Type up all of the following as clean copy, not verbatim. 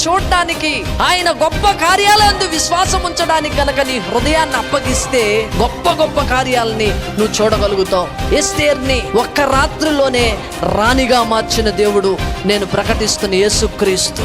చూడడానికి, ఆయన గొప్ప కార్యాలందు విశ్వాసం ఉంచడానికి గనక నీ హృదయాన్ని అప్పగిస్తే గొప్ప గొప్ప కార్యాలని నువ్వు చూడగలుగుతావు. ఎస్తేర్ని ఒక్క రాత్రిలోనే రాణిగా మార్చిన దేవుడు నేను ప్రకటిస్తున్న యేసుక్రీస్తు.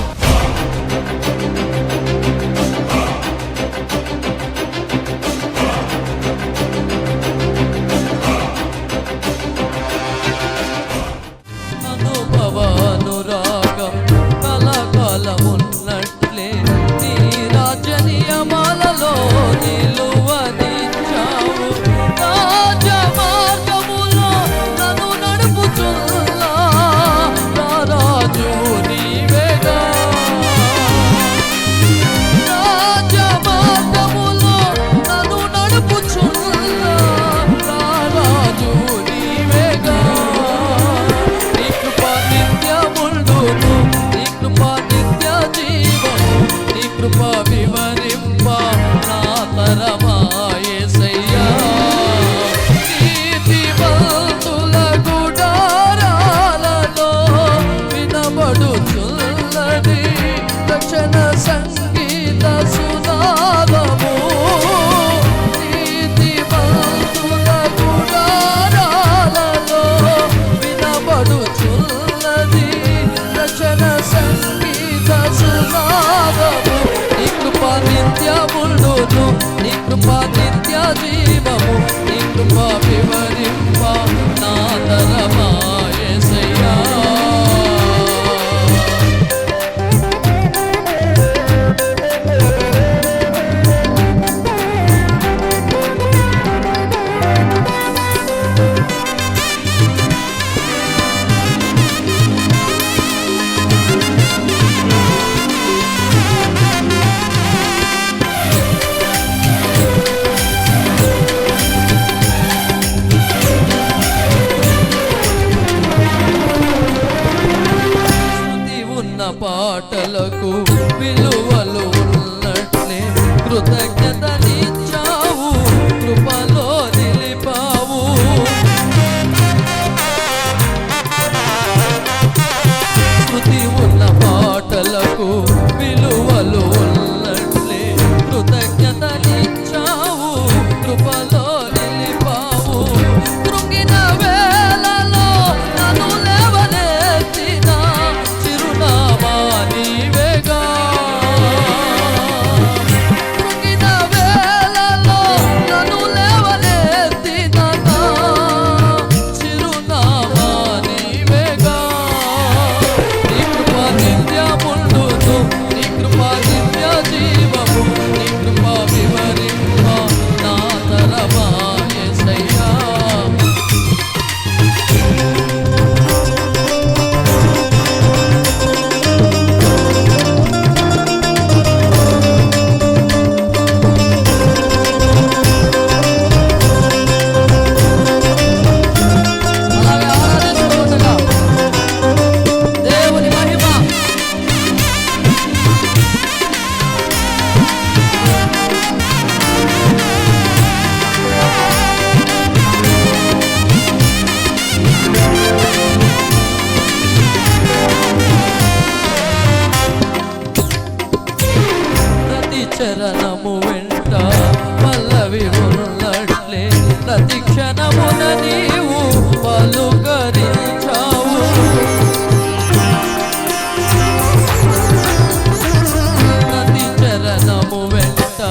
నీ కృప నిత్య జీవము, నీ కృప వివరింప నా తరమా యేసయ్యా. పాటలకు విలువలు ఉన్నట్లే కృతజ్ఞతనిచ్చావు, కృపలో నిలిపావు. శృతి ఉన్న పాటలకు విలువలు ఉన్నట్లే కృతజ్ఞతనిచ్చావు, కృపలో నిలిపావు. కృంగిన వేళలో నన్ను లేవనెత్తిన చిరునామా నీవేగా. కృంగిన వేళలో నన్ను లేవనెత్తిన చిరునామా నీవేగా. నీ కృప నిత్యముండును, నీ కృప నిత్య జీవము, నీ కృప వివరింప నా తరమా యేసయ్యా. అలాగే ఆరాధిస్తుండగా దేవుని మహిమ ప్రతి చరణము వెంట పల్లవి ఉన్నట్లే ప్రతి క్షణమున నీవు పలుకరించావు. ప్రతి చరణము వెంట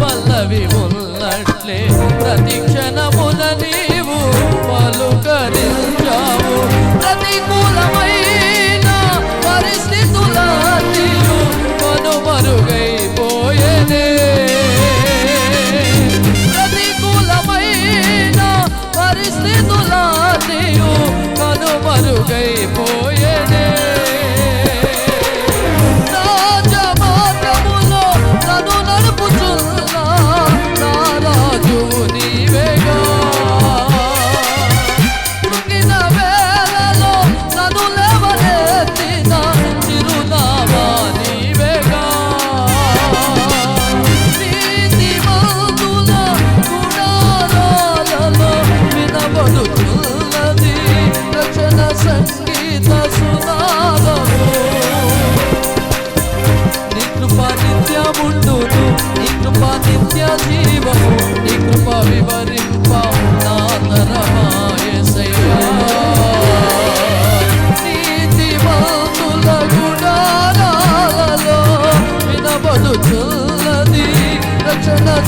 పల్లవి ఉన్నట్లే ప్రతి క్షణమున నీవు పలుకరించావు. ప్రతికూలమైన పరిస్థితులన్నీ కనుమరుగైపోయేనే. ప్రతికూలమైన పరిస్థితులన్నీ కనుమరుగైపోయేనే. రాజమార్గములో నన్ను నడుపుచున్నా నా రాజువు నీవేగా.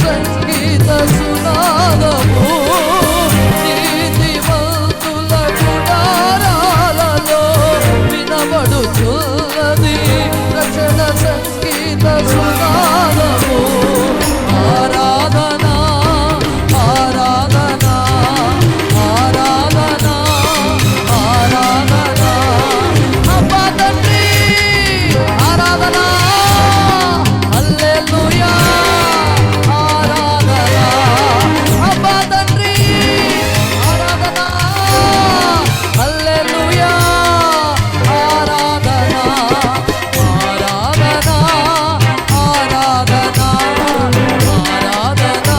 సంగీత సునాదము నీతిమంతుల గుడారాలలో వినబడుచున్నది. రక్షణ సంగీత సునాదము ఆరాధనా ఆరాధనా ఆరాధనా ఆరాధనా అబ్బా తండ్రి ఆరాధనా హల్లెలూయా ఆరాధనా అబ్బా తండ్రి ఆరాధనా హల్లెలూయా ఆరాధనా ఆరాధనా ఆరాధనా ఆరాధనా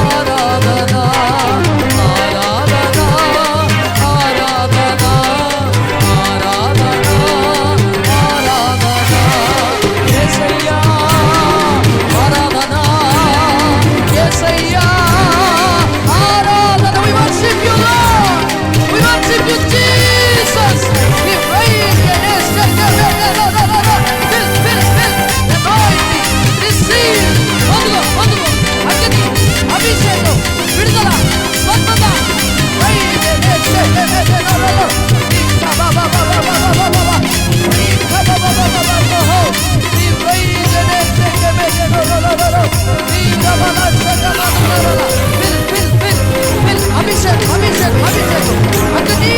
ఆరాధనా ఆరాధనా ఆరాధనా ఆరాధనా ఆరాధనా యేసయ్యా ఆరాధనా యేసయ్యా ఆరాధనా. We worship you Lord, we worship you Jesus. We praise your name. Receive పొందుకో అగ్ని అభిషేకం విడుదల స్వస్థత అభిషేకం అభిషేకం అభిషేకం అగ్ని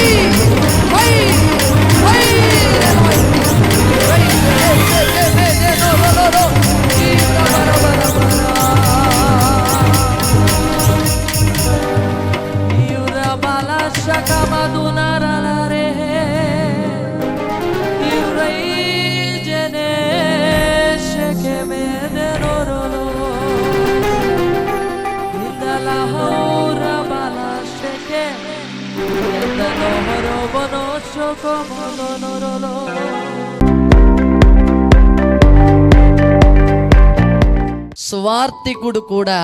సువార్తికుడు కూడా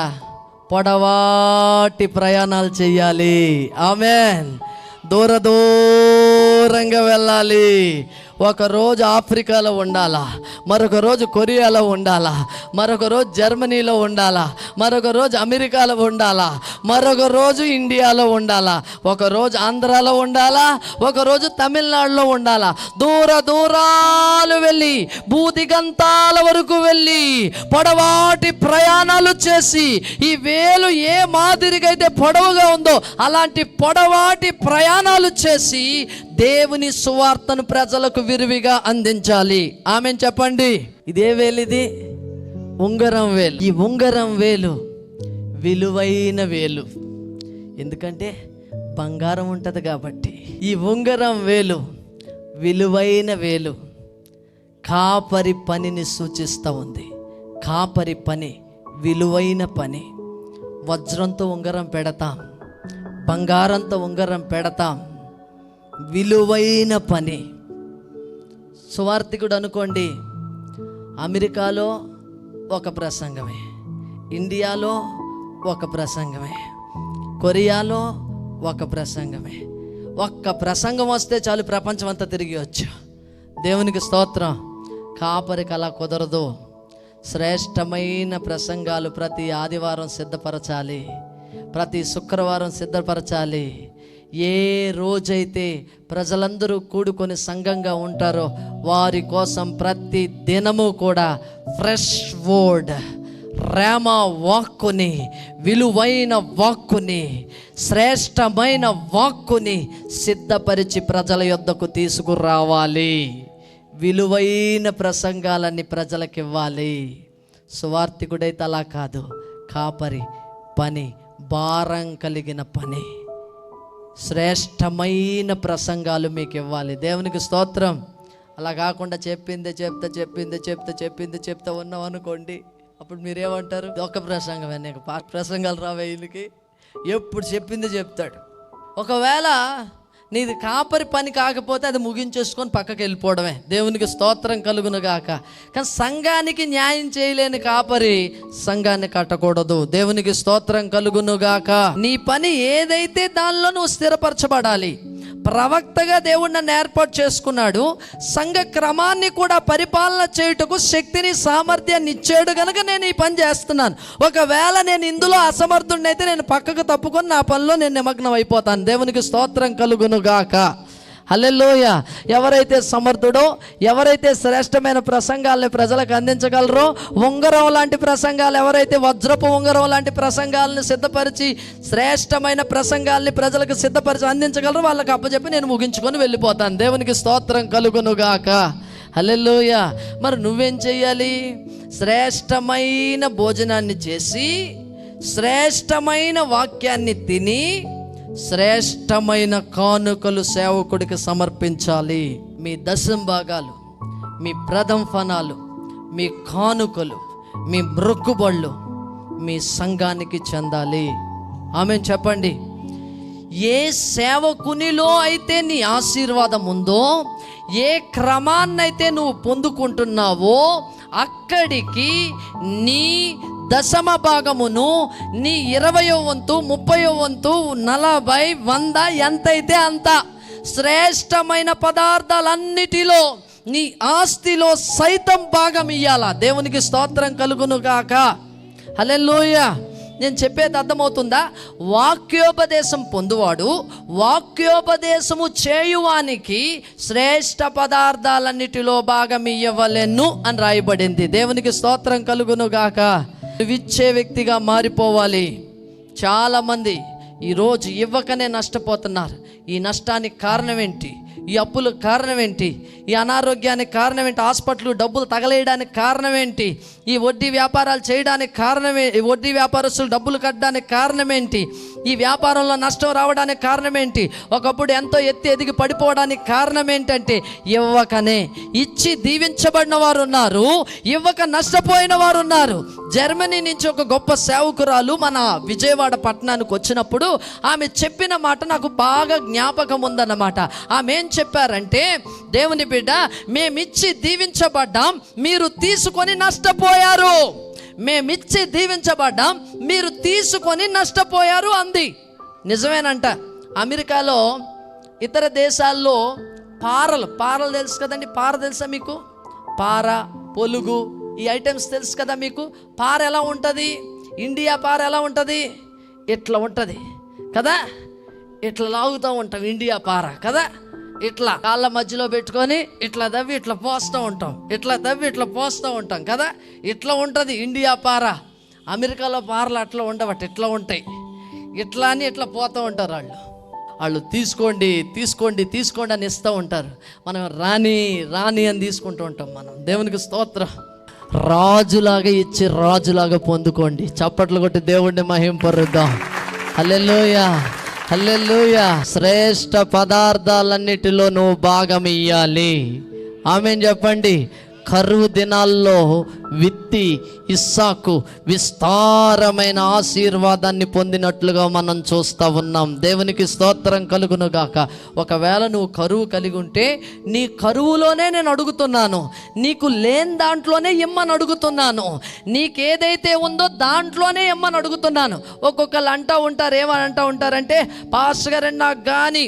పొడవాటి ప్రయాణాలు చెయ్యాలి. ఆమెన్. దూరంగా వెళ్ళాలి. ఒకరోజు ఆఫ్రికాలో ఉండాలా, మరొక రోజు కొరియాలో ఉండాలా, మరొక రోజు జర్మనీలో ఉండాలా, మరొక రోజు అమెరికాలో ఉండాలా, మరొక రోజు ఇండియాలో ఉండాలా, ఒకరోజు ఆంధ్రాలో ఉండాలా, ఒకరోజు తమిళనాడులో ఉండాలా. దూరాలు వెళ్ళి భూదిగంతాల వరకు వెళ్ళి పొడవాటి ప్రయాణాలు చేసి ఈ వేలు ఏ మాదిరిగా అయితే పొడవుగా ఉందో అలాంటి పొడవాటి ప్రయాణాలు చేసి దేవుని సువార్తను ప్రజలకు విరివిగా అందించాలి. ఆమెన్ చెప్పండి. ఇదే వేలు, ఇది ఉంగరం వేలు. ఈ ఉంగరం వేలు విలువైన వేలు, ఎందుకంటే బంగారం ఉంటుంది కాబట్టి. ఈ ఉంగరం వేలు విలువైన వేలు కాపరి పనిని సూచిస్తూ ఉంది. కాపరి పని విలువైన పని. వజ్రంతో ఉంగరం పెడతాం, బంగారంతో ఉంగరం పెడతాం, విలువైన పని. సువార్తికుడు అనుకోండి, అమెరికాలో ఒక ప్రసంగమే, ఇండియాలో ఒక ప్రసంగమే, కొరియాలో ఒక ప్రసంగమే. ఒక్క ప్రసంగం వస్తే చాలు ప్రపంచం అంతా తిరిగి వచ్చు. దేవునికి స్తోత్రం. కాపరికి అలా కుదరదు. శ్రేష్టమైన ప్రసంగాలు ప్రతి ఆదివారం సిద్ధపరచాలి, ప్రతి శుక్రవారం సిద్ధపరచాలి. ఏ రోజైతే ప్రజలందరూ కూడుకొని సంఘంగా ఉంటారో వారి కోసం ప్రతి దినము కూడా ఫ్రెష్ వర్డ్, రేమా వాక్కుని, విలువైన వాక్కుని, శ్రేష్టమైన వాక్కుని సిద్ధపరిచి ప్రజల యొద్దకు తీసుకురావాలి. విలువైన ప్రసంగాలన్నీ ప్రజలకు ఇవ్వాలి. సువార్తికుడైతే అలా కాదు. కాపరి పని భారం కలిగిన పని. శ్రేష్టమైన ప్రసంగాలు మీకు ఇవ్వాలి. దేవునికి స్తోత్రం. అలా కాకుండా చెప్తే ఉన్నాం అనుకోండి, అప్పుడు మీరేమంటారు? ఒక ప్రసంగమే, నీకు ప్రసంగాలు రావే వీళ్ళకి, ఎప్పుడు చెప్పింది చెప్తాడు. ఒకవేళ నీది కాపరి పని కాకపోతే అది ముగించేసుకొని పక్కకి వెళ్ళిపోవడమే. దేవునికి స్తోత్రం కలుగును గాక. కానీ సంఘానికి న్యాయం చేయలేని కాపరి సంఘాన్ని కట్టకూడదు. దేవునికి స్తోత్రం కలుగును గాక. నీ పని ఏదైతే దానిలో నువ్వు స్థిరపరచబడాలి. ప్రవక్తగా దేవుడు నన్ను ఏర్పాటు చేసుకున్నాడు. సంఘ క్రమాన్ని కూడా పరిపాలన చేయుటకు శక్తిని సామర్థ్యాన్ని ఇచ్చాడు కనుక నేను ఈ పని చేస్తున్నాను. ఒకవేళ నేను ఇందులో అసమర్థుడినైతే నేను పక్కకు తప్పుకొని నా పనిలో నేను నిమగ్నం అయిపోతాను. దేవునికి స్తోత్రం కలుగును గాక. హల్లెలూయా. ఎవరైతే సమర్థుడో, ఎవరైతే శ్రేష్టమైన ప్రసంగాల్ని ప్రజలకు అందించగలరో, ఉంగరం లాంటి ప్రసంగాలు, ఎవరైతే వజ్రపు ఉంగరం లాంటి ప్రసంగాలను సిద్ధపరిచి శ్రేష్టమైన ప్రసంగాల్ని ప్రజలకు సిద్ధపరిచి అందించగలరో వాళ్ళకి అప్పచెప్పి నేను ముగించుకొని వెళ్ళిపోతాను. దేవునికి స్తోత్రం కలుగును గాక. హల్లెలూయా. మరి నువ్వేం చెయ్యాలి? శ్రేష్టమైన భోజనాన్ని చేసి, శ్రేష్టమైన వాక్యాన్ని తిని, శ్రేష్టమైన కానుకలు సేవకుడికి సమర్పించాలి. మీ దశంభాగాలు, మీ ప్రథమ ఫలాలు, మీ కానుకలు, మీ మొక్కుబళ్ళు మీ సంఘానికి చెందాలి. ఆమేన్ చెప్పండి. ఏ సేవకునిలో అయితే నీ ఆశీర్వాదం ఉందో, ఏ క్రమాన్నైతే నువ్వు పొందుకుంటున్నావో అక్కడికి నీ దశమ భాగమును, నీ 20వ వంతు, 30వ వంతు, 40, 100 ఎంతైతే అంత శ్రేష్టమైన పదార్థాలన్నిటిలో నీ ఆస్తిలో సైతం భాగం ఇయ్యాలా. దేవునికి స్తోత్రం కలుగును గాక. హల్లెలూయా. నేను చెప్పేది అర్థమవుతుందా? వాక్యోపదేశం పొందువాడు వాక్యోపదేశము చేయువానికి శ్రేష్ఠ పదార్థాలన్నిటిలో భాగం ఇయ్యవలెను అని రాయబడింది. దేవునికి స్తోత్రం కలుగును గాక. ఇచ్చే వ్యక్తిగా మారిపోవాలి. చాలామంది ఈరోజు ఇవ్వకనే నష్టపోతున్నారు. ఈ నష్టానికి కారణం ఏంటి? ఈ అప్పులకు కారణం ఏంటి? ఈ అనారోగ్యానికి కారణం ఏంటి? హాస్పిటల్ డబ్బులు తగలేయడానికి కారణం ఏంటి? ఈ వడ్డీ వ్యాపారాలు చేయడానికి కారణమే, వడ్డీ వ్యాపారస్తులు డబ్బులు కట్టడానికి కారణం ఏంటి? ఈ వ్యాపారంలో నష్టం రావడానికి కారణం ఏంటి? ఒకప్పుడు ఎంతో ఎత్తి ఎదిగి పడిపోవడానికి కారణం ఏంటంటే ఇవ్వకనే. ఇచ్చి దీవించబడిన వారు ఉన్నారు, ఇవ్వక నష్టపోయిన వారు ఉన్నారు. జర్మనీ నుంచి ఒక గొప్ప సేవకురాలు మన విజయవాడ పట్టణానికి వచ్చినప్పుడు ఆమె చెప్పిన మాట నాకు బాగా జ్ఞాపకం ఉందన్నమాట. ఆమె ఏం చెప్పారంటే, దేవుని బిడ్డ, మేమిచ్చి దీవించబడ్డాం, మీరు తీసుకొని నష్టపోయారు. మేమిచ్చి దీవించబడ్డాం, మీరు తీసుకొని నష్టపోయారు అంది. నిజమేనంట. అమెరికాలో, ఇతర దేశాల్లో పారలు తెలుసు కదండి. పార తెలుసా మీకు? పార, పొలుగు, ఈ ఐటమ్స్ తెలుసు కదా మీకు. పార ఎలా ఉంటుంది? ఇండియా పార ఎలా ఉంటుంది? ఇట్లా ఉంటుంది కదా. ఇట్లా లాగుతూ ఉంటాం ఇండియా పార కదా. ఇట్లా కాళ్ళ మధ్యలో పెట్టుకొని ఇట్లా దవ్వి ఇట్లా పోస్తూ ఉంటాం, ఇట్లా దవ్వి ఇట్లా పోస్తూ ఉంటాం కదా. ఇట్లా ఉంటుంది ఇండియా పార. అమెరికాలో పారలు అట్లా ఉండవట, ఇట్లా ఉంటాయి. ఇట్లా అని ఇట్లా పోతూ ఉంటారు వాళ్ళు. తీసుకోండి తీసుకోండి తీసుకోండి అని ఇస్తూ ఉంటారు. మనం రాని రాని అని తీసుకుంటూ ఉంటాం. మనం దేవునికి స్తోత్రం. రాజులాగా ఇచ్చి రాజులాగా పొందుకోండి. చప్పట్లు కొట్టి దేవుడిని మహింపరుద్దాం. హల్లెలూయా, హల్లెలూయా. శ్రేష్ఠ పదార్థాలన్నిటిలో నువ్వు భాగం ఇయ్యాలి. ఆమేన్ చెప్పండి. కరువు దినాల్లో విత్తి ఇస్సాకు విస్తారమైన ఆశీర్వాదాన్ని పొందినట్లుగా మనం చూస్తూ ఉన్నాం. దేవునికి స్తోత్రం కలుగును గాక. ఒకవేళ నువ్వు కరువు కలిగి ఉంటే నీ కరువులోనే నేను అడుగుతున్నాను, నీకు లేని దాంట్లోనే ఇమ్మని అడుగుతున్నాను, నీకేదైతే ఉందో దాంట్లోనే ఇమ్మని అడుగుతున్నాను. ఒక్కొక్కరు అంటూ ఉంటారు, ఏమని అంటూ ఉంటారంటే, పాస్టర్ గారు నాకు కానీ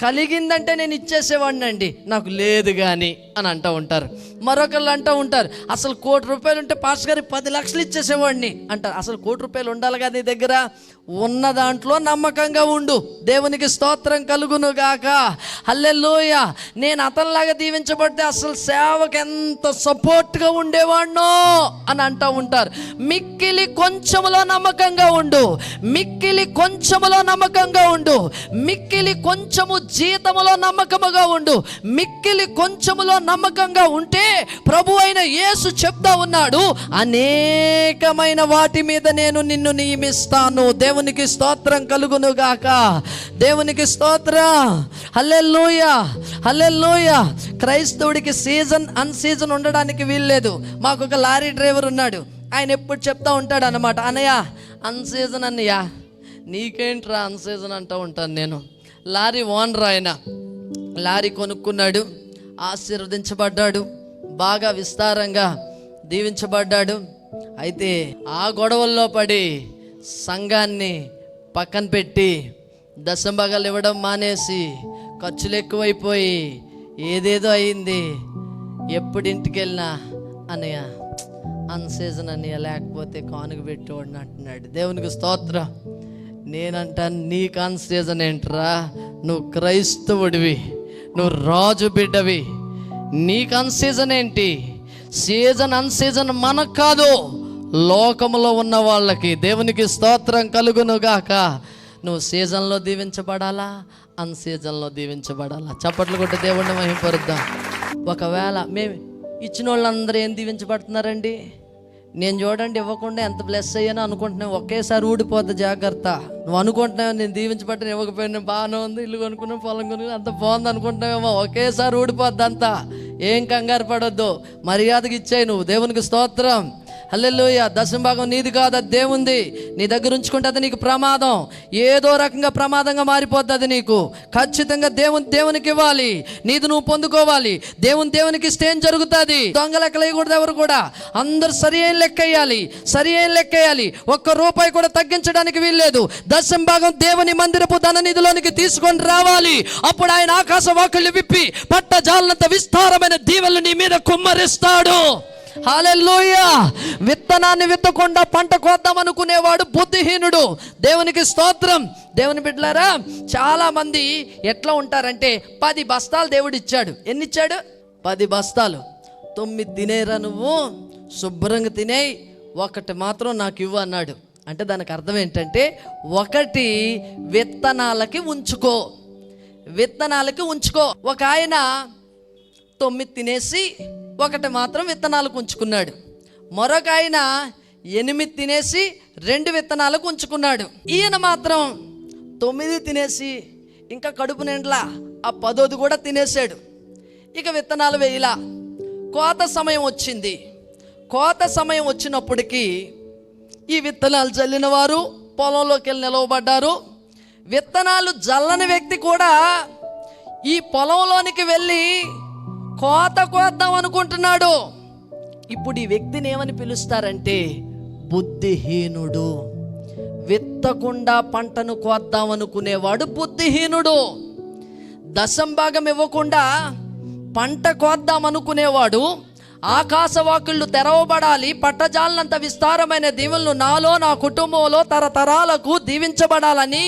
కలిగిందంటే నేను ఇచ్చేసేవాడిని అండి, నాకు లేదు కానీ అని అంటూ ఉంటారు. మరొకళ్ళు అంటూ ఉంటారు, అసలు ₹1,00,000 ఉంటే పాస్టర్ గారికి 10 లక్షలు ఇచ్చేసేవాడిని అంటారు. అసలు ₹1,00,000 ఉండాలి కదా నీ దగ్గర. ఉన్న దాంట్లో నమ్మకంగా ఉండు. దేవునికి స్తోత్రం కలుగును గాక. హల్లెలూయా. నేను అతనిలాగా దీవించబడితే అసలు సేవకు ఎంత సపోర్ట్గా ఉండేవాడినో అని అంటూ ఉంటారు. మిక్కిలి కొంచెములో నమ్మకంగా ఉండు, మిక్కిలి కొంచెములో నమ్మకంగా ఉండు, మిక్కిలి కొంచెము జీతములో నమ్మకముగా ఉండు. మిక్కిలి కొంచెములో నమ్మకంగా ఉంటే ప్రభు అయిన యేసు చెప్తా ఉన్నాడు, అనేకమైన వాటి మీద నేను నిన్ను నియమిస్తాను. దేవునికి స్తోత్రం కలుగును గాక. దేవునికి స్తోత్రం. హల్లెలూయా, హల్లెలూయా. క్రైస్తవుడికి సీజన్ అన్ సీజన్ ఉండడానికి వీల్లేదు. మాకు ఒక లారీ డ్రైవర్ ఉన్నాడు. ఆయన ఎప్పుడు చెప్తా ఉంటాడు అన్నమాట, అన్నయ్య అన్ సీజన్ అన్నయ్య. నీకేంట్రా అన్ సీజన్ అంటూ ఉంటాను నేను. లారీ ఓనర్ ఆయన. లారీ కొనుక్కున్నాడు, ఆశీర్వదించబడ్డాడు, బాగా విస్తారంగా దీవించబడ్డాడు. అయితే ఆ గొడవల్లో పడి సంఘాన్ని పక్కన పెట్టి దశంభాగాలు ఇవ్వడం మానేసి ఖర్చులు ఎక్కువైపోయి ఏదేదో అయింది. ఎప్పుడు ఇంటికి వెళ్ళినా అన్నయ్య అన్సీజన్ అన్నయ్య, లేకపోతే కానుక పెట్టేవాడిని అంటున్నాడు. దేవునికి స్తోత్రం. నేనంటాను, నీకు అన్సీజన్ ఏంట్రా? నువ్వు క్రైస్తవుడివి, నువ్వు రాజు బిడ్డవి, నీకు అన్సీజన్ ఏంటి? సీజన్ అన్సీజన్ మనకు కాదు, లోకంలో ఉన్న వాళ్ళకి. దేవునికి స్తోత్రం కలుగును గాక. నువ్వు సీజన్లో దీవించబడాలా, అన్సీజన్లో దీవించబడాలా? చప్పట్లు కొట్టి దేవుణ్ణి మహిమపరుద్దాం. ఒకవేళ మేము ఇచ్చిన వాళ్ళందరూ ఏం దీవించబడుతున్నారండి? నేను చూడండి ఇవ్వకుండా ఎంత బ్లెస్ అయ్యానో అనుకుంటున్నావు, ఒకేసారి ఊడిపోద్ది, జాగ్రత్త. నువ్వు అనుకుంటున్నావు నేను దీవించబట్టిన ఇవ్వకపోయినా బాగానే ఉంది, ఇల్లు కొనుక్కున్నాను, పొలం కొనుక్కుని అంత బాగుంది అనుకుంటున్నావేమో, ఒకేసారి ఊడిపోద్ది అంతా. ఏం కంగారు పడొద్దు, మర్యాదకి ఇచ్చాయి నువ్వు. దేవునికి స్తోత్రం. హల్లెలూయా. దశమభాగం నీది కాదు, అది దేవుంది. నీ దగ్గర ఉంచుకుంటే అది నీకు ప్రమాదం, ఏదో రకంగా ప్రమాదంగా మారిపోద్ది అది నీకు. ఖచ్చితంగా దేవునికి ఇవ్వాలి, నీది నువ్వు పొందుకోవాలి. దేవునికి ఇస్తే ఏం జరుగుతుంది? దొంగ లెక్కలు వేయకూడదు ఎవరు కూడా. అందరూ సరి అయిన లెక్క వేయాలి. ఒక్క రూపాయి కూడా తగ్గించడానికి వీల్లేదు. దశమభాగం దేవుని మందిరపు ధననిధిలోనికి తీసుకొని రావాలి. అప్పుడు ఆయన ఆకాశ వాకిళ్ళు విప్పి పట్టజాలనంత విస్తారమైన దీవెనలు నీ మీద కుమ్మరిస్తాడు. హల్లెలూయా. విత్తనాన్ని విత్తకుండా పంట కోద్దాం అనుకునేవాడు బుద్ధిహీనుడు. దేవునికి స్తోత్రం. దేవుని బిడ్డలారా, చాలా మంది ఎట్లా ఉంటారంటే 10 బస్తాలు దేవుడు ఇచ్చాడు. ఎన్ని ఇచ్చాడు? 10 బస్తాలు. 9 తినేరా నువ్వు, శుభ్రంగా తినేయి, 1 మాత్రం నాకు ఇవ్వు అన్నాడు. అంటే దానికి అర్థం ఏంటంటే, 1 విత్తనాలకి ఉంచుకో. ఒక ఆయన 9 తినేసి 1 మాత్రం విత్తనాలకు ఉంచుకున్నాడు. మరొక ఆయన 8 తినేసి 2 విత్తనాలకు ఉంచుకున్నాడు. ఈయన మాత్రం 9 తినేసి ఇంకా కడుపు నిండలా, ఆ 10ది కూడా తినేసాడు. ఇక విత్తనాలు వేయలా. కోత సమయం వచ్చింది. కోత సమయం వచ్చినప్పటికీ ఈ విత్తనాలు చల్లిన వారు పొలంలోకి వెళ్ళి నిలవబడ్డారు. విత్తనాలు జల్లని వ్యక్తి కూడా ఈ పొలంలోనికి వెళ్ళి కోత కోద్దాం అనుకుంటున్నాడు. ఇప్పుడు ఈ వ్యక్తిని ఏమని పిలుస్తారంటే బుద్ధిహీనుడు. విత్తకుండా పంటను కోద్దాం అనుకునేవాడు బుద్ధిహీనుడు. దశంభాగం ఇవ్వకుండా పంట కోద్దాం అనుకునేవాడు, ఆకాశ వాకిళ్ళు తెరవబడాలి, పట్టజాలనంత విస్తారమైన దీవెనలు నాలో నా కుటుంబంలో తరతరాలకు దీవించబడాలని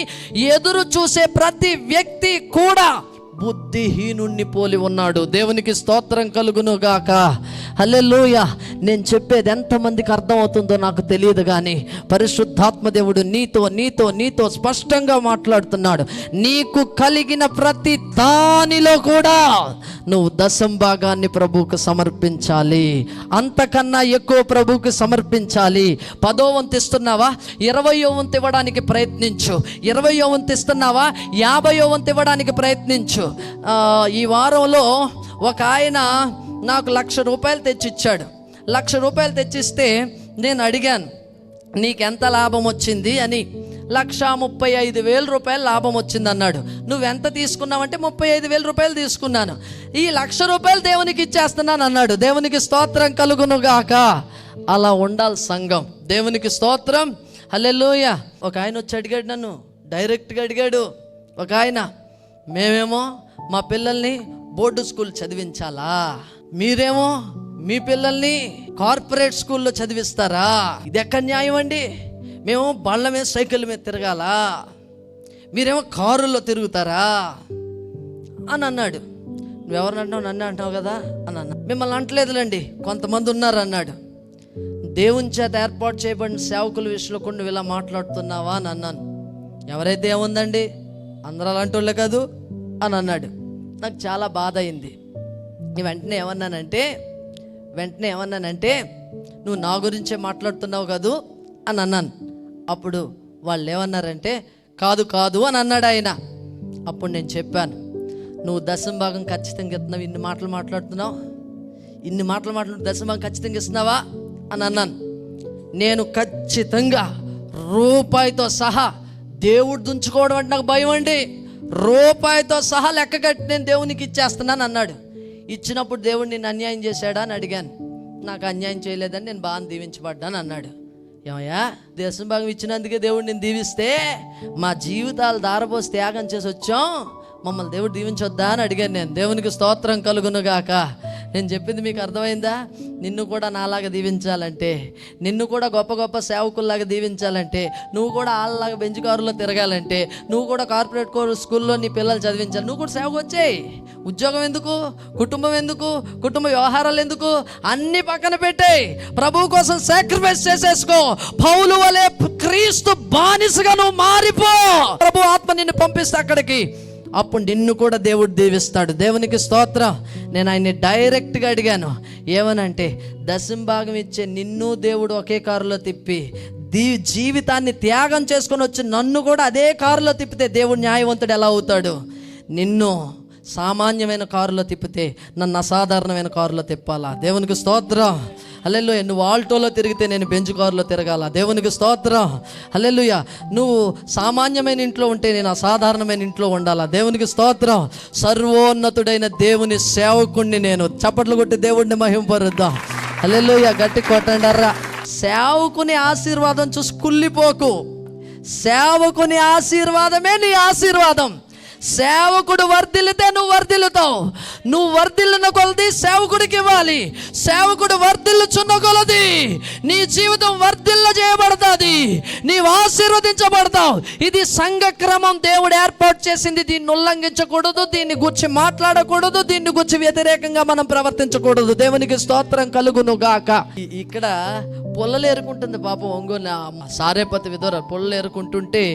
ఎదురు చూసే ప్రతి వ్యక్తి కూడా బుద్ధిహీనుణ్ణి పోలి ఉన్నాడు. దేవునికి స్తోత్రం కలుగును గాక. హల్లెలూయా. నేను చెప్పేది ఎంతమందికి అర్థమవుతుందో నాకు తెలియదు, కానీ పరిశుద్ధాత్మ దేవుడు నీతో స్పష్టంగా మాట్లాడుతున్నాడు. నీకు కలిగిన ప్రతి దానిలో కూడా నువ్వు దశంభాగాన్ని ప్రభువుకు సమర్పించాలి. అంతకన్నా ఎక్కువ ప్రభువుకు సమర్పించాలి. 10వ వంతు ఇస్తున్నావా? 20వ వంతు ఇవ్వడానికి ప్రయత్నించు. 20వ వంతు ఇస్తున్నావా? 50వ వంతు ఇవ్వడానికి ప్రయత్నించు. ఈ వారంలో ఒక ఆయన నాకు 1,00,000 రూపాయలు తెచ్చిచ్చాడు. 1,00,000 రూపాయలు తెచ్చిస్తే నేను అడిగాను, నీకెంత లాభం వచ్చింది అని. 1,35,000 రూపాయలు లాభం వచ్చింది అన్నాడు. నువ్వెంత తీసుకున్నావంటే 35,000 రూపాయలు తీసుకున్నాను. ఈ 1,00,000 రూపాయలు దేవునికి ఇచ్చేస్తున్నాను అన్నాడు. దేవునికి స్తోత్రం కలుగును గాక. అలా ఉండాలి సంఘం. దేవునికి స్తోత్రం. హల్లెలూయా. ఒక ఆయన వచ్చి అడిగాడు, నన్ను డైరెక్ట్గా అడిగాడు. ఒక ఆయన, మేమేమో మా పిల్లల్ని బోర్డు స్కూల్ చదివించాలా, మీరేమో మీ పిల్లల్ని కార్పొరేట్ స్కూల్లో చదివిస్తారా? ఇది ఎక్కడ న్యాయం అండి? మేము బళ్ళ మీద సైకిల్ మీద తిరగాల, మీరేమో కారుల్లో తిరుగుతారా అని అన్నాడు. నువ్వెవరిని అంటావు? నన్ను అంటావు కదా అని అన్నా. మిమ్మల్ని అంటలేదులేండి, కొంతమంది ఉన్నారు అన్నాడు. దేవుని చేత ఏర్పాటు చేయబడిన సేవకుల విషయంలో కూడా నువ్వు ఇలా మాట్లాడుతున్నావా అని అన్నాను. ఎవరైతే ఏముందండి, అందరూ అలాంటి వాళ్ళే కాదు అని అన్నాడు. నాకు చాలా బాధ అయింది. వెంటనే ఏమన్నానంటే నువ్వు నా గురించే మాట్లాడుతున్నావు కాదు అని అన్నాను. అప్పుడు వాళ్ళు ఏమన్నారంటే కాదు అని అన్నాడు ఆయన. అప్పుడు నేను చెప్పాను, నువ్వు దశంభాగం ఖచ్చితంగా ఇస్తున్నావు, ఇన్ని మాటలు మాట్లాడుతున్నావు దశంభాగం ఖచ్చితంగా ఇస్తున్నావా అని అన్నాను. నేను ఖచ్చితంగా రూపాయితో సహా, దేవుడు దుంచుకోవడం అంటే నాకు భయం అండి, రూపాయితో సహా లెక్క కట్టి నేను దేవునికి ఇచ్చేస్తున్నాను అన్నాడు. ఇచ్చినప్పుడు దేవుడు నిన్ను అన్యాయం చేశాడా అని అడిగాను. నాకు అన్యాయం చేయలేదని నేను బాగా దీవించబడ్డాను అన్నాడు. ఏమయ్యా, దశంభాగం ఇచ్చినందుకే దేవుడు నేను దీవిస్తే మా జీవితాలు దారపోసి త్యాగం చేసి వచ్చాం, మమ్మల్ని దేవుడు దీవించొద్దా అని అడిగాను నేను. దేవునికి స్తోత్రం కలుగునుగాక. నేను చెప్పింది మీకు అర్థమైందా? నిన్ను కూడా నాలాగా దీవించాలంటే, నిన్ను కూడా గొప్ప గొప్ప సేవకుల్లాగా దీవించాలంటే, నువ్వు కూడా వాళ్ళలాగా బెంచ్ కారులో తిరగాలంటే, నువ్వు కూడా కార్పొరేట్ స్కూల్లో నీ పిల్లలు చదివించాలి, నువ్వు కూడా సేవకు వచ్చేయి. ఉద్యోగం ఎందుకు, కుటుంబం ఎందుకు, కుటుంబ వ్యవహారాలు ఎందుకు, అన్ని పక్కన పెట్టేయి. ప్రభు కోసం సాక్రిఫైస్ చేసేసుకో. పౌలు వలె క్రీస్తు బానిసగా నువ్వు మారిపో. ప్రభు ఆత్మ నిన్ను పంపిస్తే అక్కడికి, అప్పుడు నిన్ను కూడా దేవుడు దీవిస్తాడు. దేవునికి స్తోత్రం. నేను ఆయన్ని డైరెక్ట్గా అడిగాను, ఏమనంటే దశంభాగం ఇచ్చే నిన్ను దేవుడు ఒకే కారులో తిప్పి జీవితాన్ని త్యాగం చేసుకొని వచ్చి నన్ను కూడా అదే కారులో తిప్పితే దేవుడు న్యాయవంతుడు ఎలా అవుతాడు? నిన్ను సామాన్యమైన కారులో తిప్పితే నన్ను అసాధారణమైన కారులో తిప్పాలా? దేవునికి స్తోత్రం. హల్లెలూయా. నువ్వు ఆల్టోలో తిరిగితే నేను బెంచ్ కారులో తిరగాల. దేవునికి స్తోత్రం. హల్లెలూయా. నువ్వు సామాన్యమైన ఇంట్లో ఉంటే నేను అసాధారణమైన ఇంట్లో ఉండాలా. దేవునికి స్తోత్రం. సర్వోన్నతుడైన దేవుని సేవకుణ్ణి నేను. చప్పట్లు కొట్టి దేవుడిని మహింపరుద్దాం. హల్లెలూయా. గట్టి కొట్టండర్రా. సేవకుని ఆశీర్వాదం చూసి కుళ్ళిపోకు. సేవకుని ఆశీర్వాదమే నీ ఆశీర్వాదం. సేవకుడు వర్ధిల్లితే నువ్వు వర్ధిల్లుతావు. నువ్వు వర్ధిల్లిన కొలది సేవకుడికి ఇవ్వాలి. సేవకుడు వర్ధిల్లుచున్న కొలది నీ జీవితం వర్ధిల్ల చేయబడుతుంది, నీవు ఆశీర్వదించబడతావు. ఇది సంఘ క్రమం, దేవుడు ఏర్పాటు చేసింది. దీన్ని ఉల్లంఘించకూడదు, దీన్ని గురించి మాట్లాడకూడదు, దీన్ని గురించి వ్యతిరేకంగా మనం ప్రవర్తించకూడదు. దేవునికి స్తోత్రం కలుగును గాక. ఇక్కడ పొల్లలు ఏరుకుంటుంది పాపం ఒంగోలు సారేపతి విధవ పొల్లలు ఏరుకుంటుంటే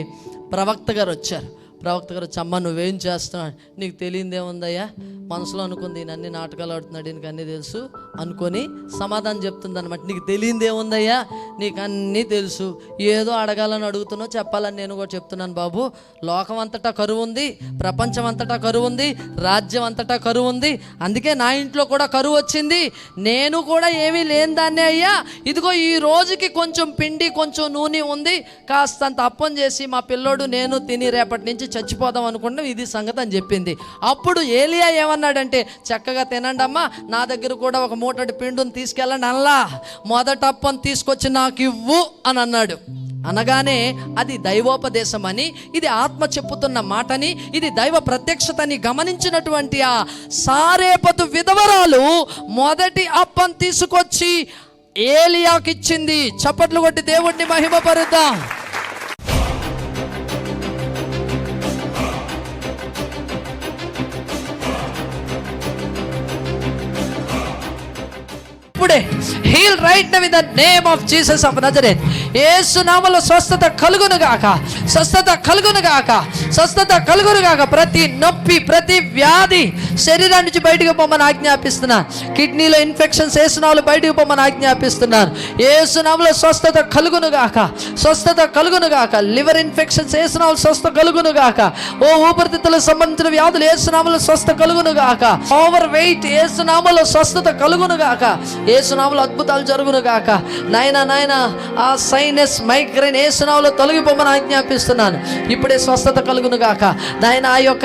ప్రవక్త గారు వచ్చారు. ప్రవక్త గారు, అమ్మ నువ్వేం చేస్తున్నాడు, నీకు తెలియదేముందయ్యా, మనసులో అనుకుంది ఈయన అన్ని నాటకాలు ఆడుతున్నాడు, ఈయనకి అన్నీ తెలుసు అనుకొని సమాధానం చెప్తుంది అనమాట. నీకు తెలియదేముందయ్యా, నీకు అన్నీ తెలుసు, ఏదో అడగాలని అడుగుతున్నావు, చెప్పాలని నేను కూడా చెప్తున్నాను బాబు. లోకం అంతటా కరువు ఉంది, ప్రపంచం అంతటా కరువు ఉంది, రాజ్యం అంతటా కరువు ఉంది, అందుకే నా ఇంట్లో కూడా కరువు వచ్చింది. నేను కూడా ఏమీ లేని దాన్నే అయ్యా. ఇదిగో ఈ రోజుకి కొంచెం పిండి కొంచెం నూనె ఉంది, కాస్తంత అప్పం చేసి మా పిల్లోడు నేను తిని రేపటి నుంచి చచ్చిపోదాం అనుకుంటాం, ఇది సంగతి అని చెప్పింది. అప్పుడు ఏలియా ఏమన్నాడంటే, చక్కగా తినండి అమ్మా, నా దగ్గర కూడా ఒక మూటటి పిండిని తీసుకెళ్ళండి అల్లా, మొదట అప్పం తీసుకొచ్చి నాకు ఇవ్వు అని అన్నాడు. అనగానే అది దైవోపదేశం అని, ఇది ఆత్మ చెప్పుతున్న మాటని, ఇది దైవ ప్రత్యక్షతని గమనించినటువంటి ఆ సారేపతు విధవరాలు మొదటి అప్పం తీసుకొచ్చి ఏలియాకి ఇచ్చింది. చప్పట్లు కొట్టి దేవుడిని మహిమపరుద్దాం. ఇప్పుడే heal right now in the name of Jesus of Nazareth. Yesu నామములో స్వస్థత కలుగును గాక, స్వస్థత కలుగును గాక, స్వస్థత కలుగును గాక. ప్రతి నొప్పి, ప్రతి వ్యాధి శరీరం నుంచి బయటకు పోమని ఆజ్ఞాపిస్తున్నాను. కిడ్నీలో ఇన్ఫెక్షన్స్ యేసు నామములో బయటకు పోమని ఆజ్ఞాపిస్తున్నాను. యేసు నామములో స్వస్థత కలుగును గాక, స్వస్థత కలుగును గాక. లివర్ ఇన్ఫెక్షన్స్ యేసు నామములో స్వస్థత కలుగును గాక. ఓ ఊపిరితిత్తులకు సంబంధించిన వ్యాధులు యేసు నామములో స్వస్థత కలుగును గాక. ఓవర్ వెయిట్ యేసు నామములో స్వస్థత కలుగును గాక. యేసు నామములో అద్భుతాలు జరుగును గాక. నాయనా ఆ సైనస్ మైగ్రేన్ యేసు నామములో తొలగిపోమని ఆజ్ఞాపిస్తున్నాను. ఇప్పుడే స్వస్థత కలుగును గాక. నాయనా ఆ యొక్క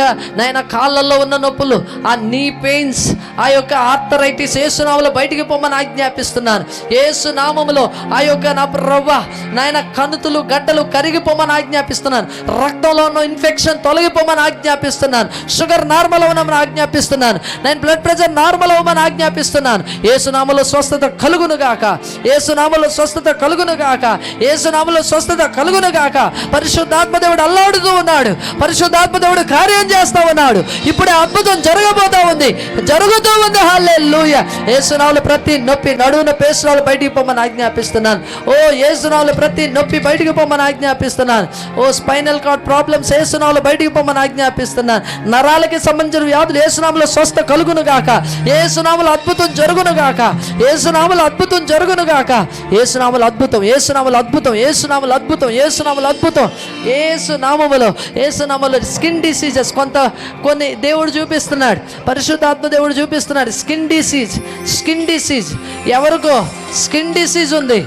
కాళ్ళల్లో ఉన్న నొప్పులు, ఆ నీ పెయిన్స్, ఆ యొక్క ఆర్థరైటిస్ యేసు నామములో బయటికి పోమని ఆజ్ఞాపిస్తున్నాను. యేసు నామములో ఆ యొక్క నా ప్రభువా నాయన కణుతులు గడ్డలు కరిగిపోమని ఆజ్ఞాపిస్తున్నాను. రక్తంలో ఉన్న ఇన్ఫెక్షన్ తొలగిపోమని ఆజ్ఞాపిస్తున్నాను. షుగర్ నార్మల్ అవ్వమని ఆజ్ఞాపిస్తున్నాను. నేను బ్లడ్ ప్రెషర్ నార్మల్ అవ్వమని ఆజ్ఞాపిస్తున్నాను. యేసు నామములో స్వస్థత కలుగును గాక. యేసు నామములో స్వస్థత కలుగును గాక. యేసు నామములో స్వస్థత కలుగును గాక. పరిశుద్ధాత్మ దేవుడు అల్లాడుతూ ఉన్నాడు. పరిశుద్ధాత్మ దేవుడు కార్యం చేస్తా ఉన్నాడు. ఇప్పుడే అద్భుతం జరగబోతా ఉంది, జరుగుతూ ఉంది. హల్లెలూయా. యేసు నామములో ప్రతి నొప్పి, నడువున పేసురాలు బయటికి పోమని ఆజ్ఞాపిస్తున్నాను. ఓ యేసు నామములో ప్రతి నొప్పి బయటికి పోమని ఆజ్ఞాపిస్తున్నాను. ఓ స్పైనల్ కార్డ్ ప్రాబ్లమ్స్ యేసు నామములో బయటికి పోమని ఆజ్ఞాపిస్తున్నాను. నరాలకి సంబంధించిన వ్యాధులు యేసు నామములో స్వస్థ కలుగును గాక. యేసు నామములో అద్భుతం జరుగును గాక. యేసు నామములో అద్భుతం జరుగును గాక. యేసు నామములో అద్భుతం, యేసు నామములో అద్భుతం, యేసు నామములో అద్భుతం, యేసు నామములో అద్భుతం. యేసు నామములో స్కిన్ డిసీజెస్ కొన్ని దేవుడు చూపిస్తున్నాడు, పరిశుద్ధాత్మ దేవుడు చూపిస్తున్నాడు. స్కిన్ డిసీజ్ ఎవరికో స్కిన్ డిసీజ్ ఉంది,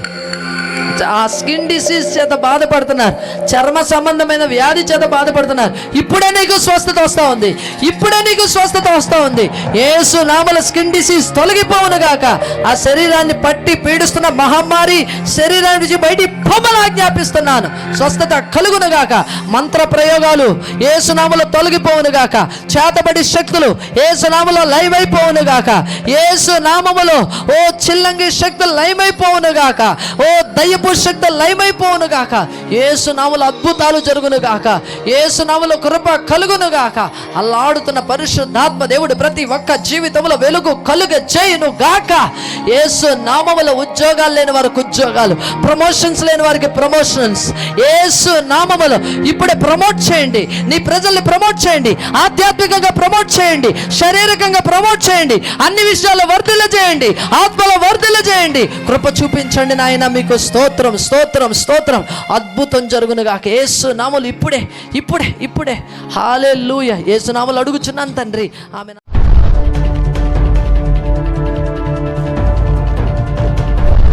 ఆ స్కిన్ డిసీజ్ చేత బాధపడుతున్నారు, చర్మ సంబంధమైన వ్యాధి చేత బాధపడుతున్నారు. ఇప్పుడే నీకు స్వస్థత వస్తూ ఉంది, ఇప్పుడే నీకు స్వస్థత వస్తూ ఉంది. యేసు నామములో స్కిన్ డిసీజ్ తొలగిపోవును గాక. ఆ శరీరాన్ని పట్టి పీడిస్తున్న మహమ్మారి శరీరాన్ని నుంచి బయటికి పొమ్మని ఆజ్ఞాపిస్తున్నాను. స్వస్థత కలుగును గాక. మంత్ర ప్రయోగాలు యేసునామములో తొలగిపోవును గాక. చేతబడి శక్తులు యేసునామములో లైవైపోవును గాక. యేసునామములో ఓ చిల్లంగి శక్తులు లైమైపోవును గాక. ఓ దయ్యపు శక్తులు లైమైపోవును గాక. యేసునామములో అద్భుతాలు జరుగును గాక. యేసునామములో కృప కలుగును గాక. అల్లాడుతున్న పరిశుద్ధాత్మ దేవుడు ప్రతి ఒక్క జీవితంలో వెలుగు కలుగ చేయును గాక. యేసు నామములో ఉద్యోగాలు లేని వారికి ఉద్యోగాలు, ప్రమోషన్స్ లేని వారికి ప్రమోషన్స్ యేసు నామములో ఇప్పుడే ప్రమోట్ చేయండి. నీ ప్రజల్ని ప్రమోట్ చేయండి. ఆధ్యాత్మికంగా ప్రమోట్ చేయండి. శారీరకంగా ప్రమోట్ చేయండి. అన్ని విషయాల్లో వర్ధిల్ల చేయండి. ఆత్మలో వర్ధిల్ల చేయండి. కృప చూపించండి నాయన. మీకు స్తోత్రం స్తోత్రం స్తోత్రం. అద్భుతం జరుగును గాక. యేసు నామములు ఇప్పుడే ఇప్పుడే ఇప్పుడే. హల్లెలూయా. యేసు నామములో అడుగుచున్నాను తండ్రి. ఆమేన్.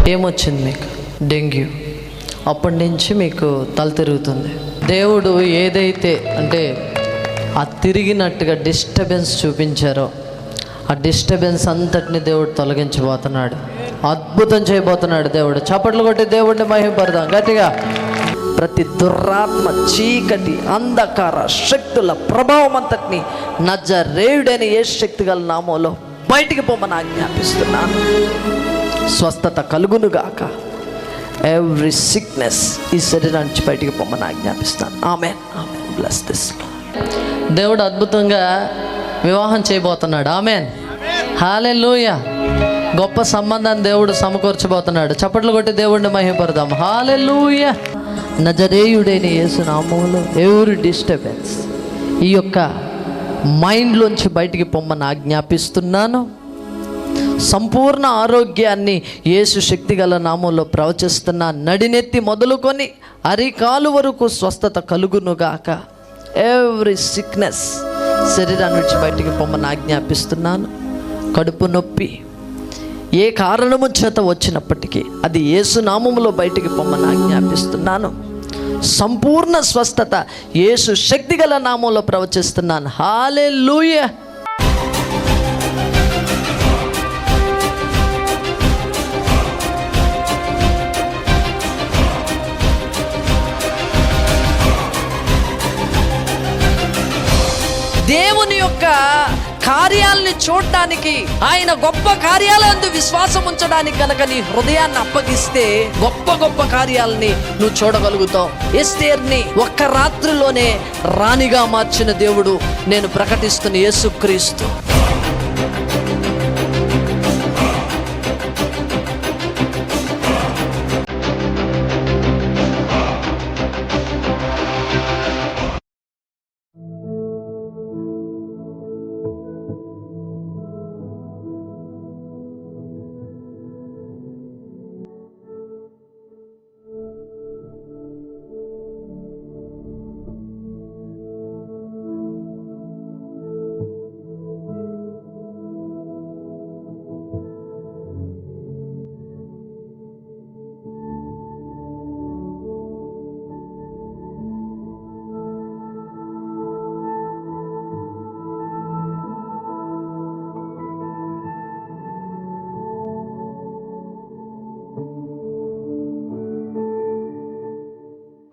ఏమొచ్చింది మీకు? డెంగ్యూ. అప్పటి నుంచి మీకు తల తిరుగుతుంది. దేవుడు ఏదైతే అంటే ఆ తిరిగినట్టుగా డిస్టర్బెన్స్ చూపించారో ఆ డిస్టర్బెన్స్ అంతటిని దేవుడు తొలగించబోతున్నాడు. అద్భుతం చేయబోతున్నాడు దేవుడు. చప్పట్లు కొట్టి దేవుడిని మహిమపడదాం గట్టిగా. ప్రతి దురాత్మ, చీకటి, అంధకార శక్తుల ప్రభావం అంతటిని నజరేయుడైన యేసు శక్తి గల నామములో బయటికి పొమ్మని ఆజ్ఞాపిస్తున్నాను. స్వస్థత కలుగునుగాక. ఎవ్రీ సిక్నెస్ ఈ శరీరం నుంచి బయటికి పొమ్మని ఆజ్ఞాపిస్తాను. ఆమేన్ ఆమేన్. Bless this. దేవుడు అద్భుతంగా వివాహం చేయబోతున్నాడు. ఆమేన్. హల్లెలూయా. గొప్ప సంబంధాన్ని దేవుడు సమకూర్చబోతున్నాడు. చప్పట్లు కొట్టి దేవుడిని మహిమపడదాం. హల్లెలూయా. నజరేయుడైన యేసు నామములో ఎవ్రీ డిస్టర్బెన్స్ ఈ యొక్క మైండ్లోంచి బయటికి పొమ్మని ఆజ్ఞాపిస్తున్నాను. సంపూర్ణ ఆరోగ్యాన్ని యేసు శక్తిగల నామంలో ప్రవచిస్తున్నా. నడినెత్తి మొదలుకొని అరికాలు వరకు స్వస్థత కలుగునుగాక. ఎవ్రీ సిక్నెస్ శరీరాన్ని నుంచి బయటికి పొమ్మని ఆజ్ఞాపిస్తున్నాను. కడుపు నొప్పి ఏ కారణము చేత వచ్చినప్పటికీ అది యేసు నామములో బయటికి పొమ్మని ఆజ్ఞాపిస్తున్నాను. సంపూర్ణ స్వస్థత యేసు శక్తిగల నామంలో ప్రవచిస్తున్నాను. హల్లెలూయా. దేవుని యొక్క కార్యాలని చూడటానికి, ఆయన గొప్ప కార్యాలందు విశ్వాసం ఉంచడానికి కనుక నీ హృదయాన్ని అప్పగిస్తే గొప్ప గొప్ప కార్యాలని నువ్వు చూడగలుగుతావు. ఎస్తేర్ని ఒక్క రాత్రిలోనే రాణిగా మార్చిన దేవుడు నేను ప్రకటిస్తున్న యేసుక్రీస్తు.